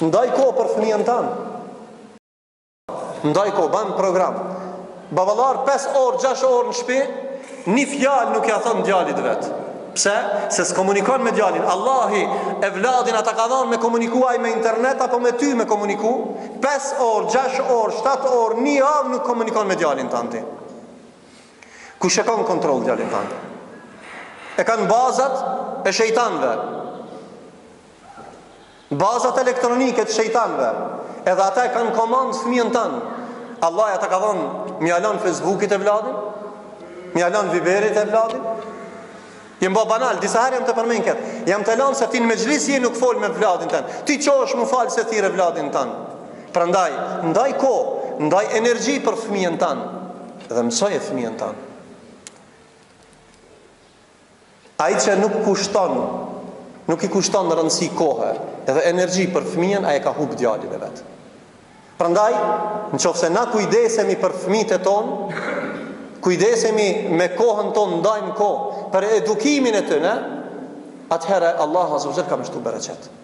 Ndaj kohë për fëmijën tanë. Ndaj kohë, banë program. Baballar 5 orë, 6 orë në shtëpi, një fjalë nuk ja thon djalit vet. Pse? Se s'komunikon me djalin. Allahi e vladin ata ka dhënë me komunikuaj me internet apo me ty me komuniku. 5 orë, 6 orë, 7 orë, një javë nuk komunikon me djalin tanti. Kush e ka në kontroll djalin tanti? E kanë bazat e shejtanëve. Bazat elektronike të shejtanëve. Edhe ata e kanë komandë fëmijën tanë. Allah ata ka dhënë mjalon Facebookit e vladin, mjalon Viberit e vladin. Jem ba banal, disa herë jam të përmen këtë. Jam të lanë se ti në mejlisje nuk fol me vladin tanë. Ti qosh mu falë se thire vladin tanë. Prandaj, ndaj ko, ndaj energji për fëmijën tanë. Dhe mësoj e fëmijën tanë. Ai që nuk kushton, nuk i kushton në rëndësi kohë edhe energji për fëmijën, ai e ka hub djalin e vetë. Prandaj, në qofse na kujdesemi për fëmijët e tonë, kujdesemi me kohën tonë, ndajmë kohë për edukimin e tyre, atëherë Allah azza wa jalla ka mështu bereqet.